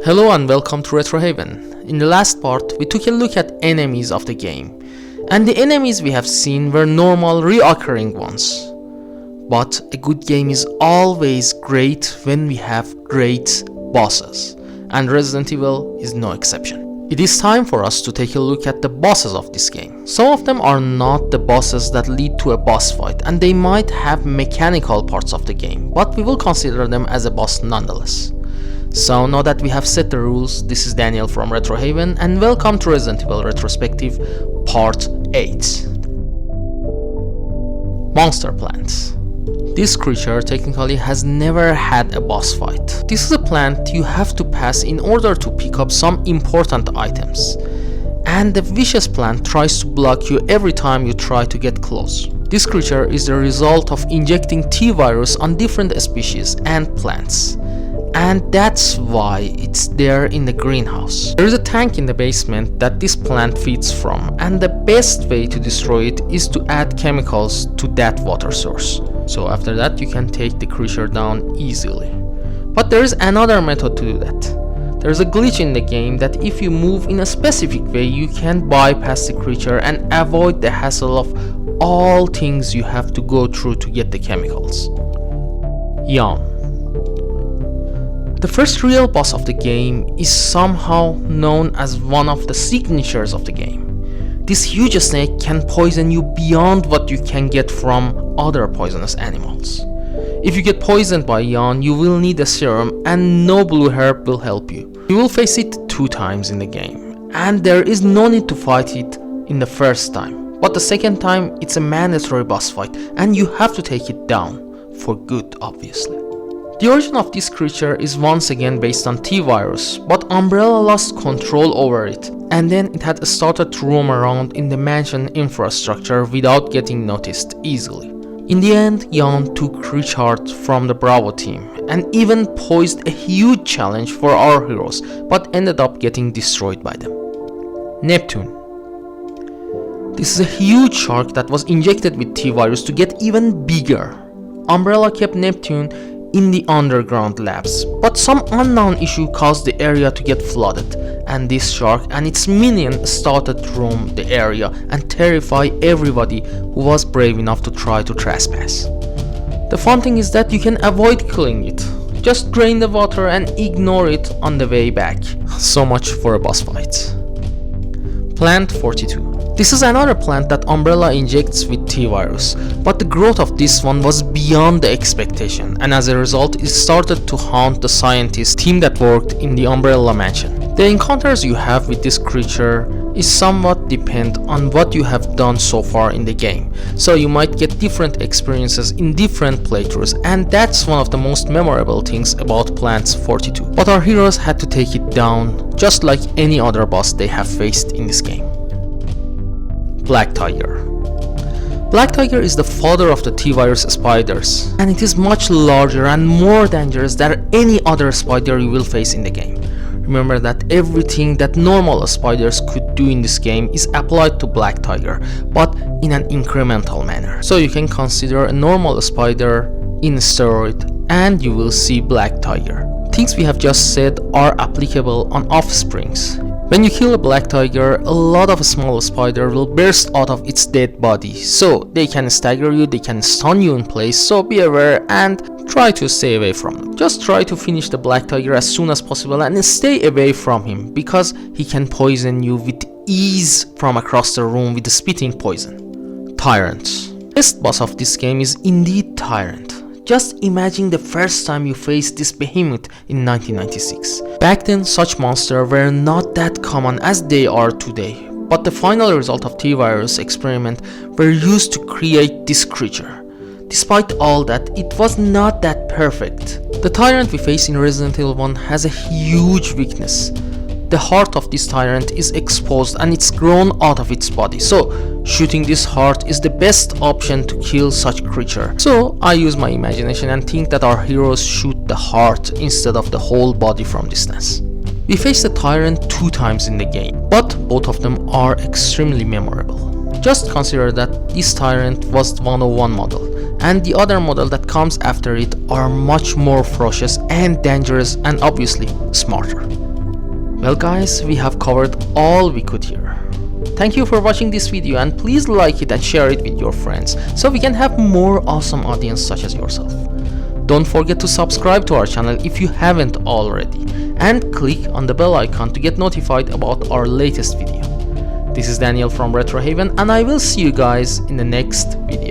Hello and welcome to RetroHaven. In the last part, we took a look at enemies of the game, and the enemies we have seen were normal, reoccurring ones. But a good game is always great when we have great bosses, and Resident Evil is no exception. It is time for us to take a look at the bosses of this game. Some of them are not the bosses that lead to a boss fight, and they might have mechanical parts of the game, but we will consider them as a boss nonetheless. So now that we have set the rules, this is Daniel from RetroHaven and welcome to Resident Evil Retrospective Part 8. Monster Plants. This creature technically has never had a boss fight. This is a plant you have to pass in order to pick up some important items. And the vicious plant tries to block you every time you try to get close. This creature is the result of injecting T-virus on different species and plants. And that's why it's there in the greenhouse. There is a tank in the basement that this plant feeds from, and the best way to destroy it is to add chemicals to that water source. So after that you can take the creature down easily. But there is another method to do that. There is a glitch in the game that if you move in a specific way you can bypass the creature and avoid the hassle of all things you have to go through to get the chemicals. Yawn. The first real boss of the game is somehow known as one of the signatures of the game. This huge snake can poison you beyond what you can get from other poisonous animals. If you get poisoned by Yawn, you will need a serum and no blue herb will help you. You will face it 2 times in the game, and there is no need to fight it in the first time. But the second time, it's a mandatory boss fight and you have to take it down, for good obviously. The origin of this creature is once again based on T-virus, but Umbrella lost control over it, and then it had started to roam around in the mansion infrastructure without getting noticed easily. In the end, Yawn took Richard from the Bravo team, and even posed a huge challenge for our heroes, but ended up getting destroyed by them. Neptune. This is a huge shark that was injected with T-virus to get even bigger. Umbrella kept Neptune in the underground labs, but some unknown issue caused the area to get flooded, and this shark and its minion started to roam the area and terrify everybody who was brave enough to try to trespass. The fun thing is that you can avoid killing it. Just drain the water and ignore it on the way back. So much for a boss fight. Plant 42. This is another plant that Umbrella injects with T-virus, but the growth of this one was beyond the expectation, and as a result it started to haunt the scientist team that worked in the Umbrella mansion. The encounters you have with this creature is somewhat depend on what you have done so far in the game, so you might get different experiences in different playthroughs, and that's one of the most memorable things about Plants 42. But our heroes had to take it down just like any other boss they have faced in this game. Black Tiger. Black Tiger is the father of the T-virus spiders, and it is much larger and more dangerous than any other spider you will face in the game. Remember that everything that normal spiders could do in this game is applied to Black Tiger, but in an incremental manner. So you can consider a normal spider in steroid and you will see Black Tiger. Things we have just said are applicable on offsprings. When you kill a black tiger, a lot of small spider will burst out of its dead body, so they can stagger you, they can stun you in place, so be aware and try to stay away from them. Just try to finish the black tiger as soon as possible and stay away from him, because he can poison you with ease from across the room with the spitting poison. Tyrant. The best boss of this game is indeed Tyrant. Just imagine the first time you faced this behemoth in 1996. Back then, such monsters were not that common as they are today, but the final result of T-virus experiment were used to create this creature. Despite all that, it was not that perfect. The tyrant we face in Resident Evil 1 has a huge weakness. The heart of this tyrant is exposed and it's grown out of its body, so shooting this heart is the best option to kill such creature. So I use my imagination and think that our heroes shoot the heart instead of the whole body from distance. We face the tyrant 2 times in the game, but both of them are extremely memorable. Just consider that this tyrant was 101 model, and the other model that comes after it are much more ferocious and dangerous and obviously smarter. Well guys, we have covered all we could here. Thank you for watching this video, and please like it and share it with your friends so we can have more awesome audience such as yourself. Don't forget to subscribe to our channel if you haven't already, and click on the bell icon to get notified about our latest video. This is Daniel from RetroHaven, and I will see you guys in the next video.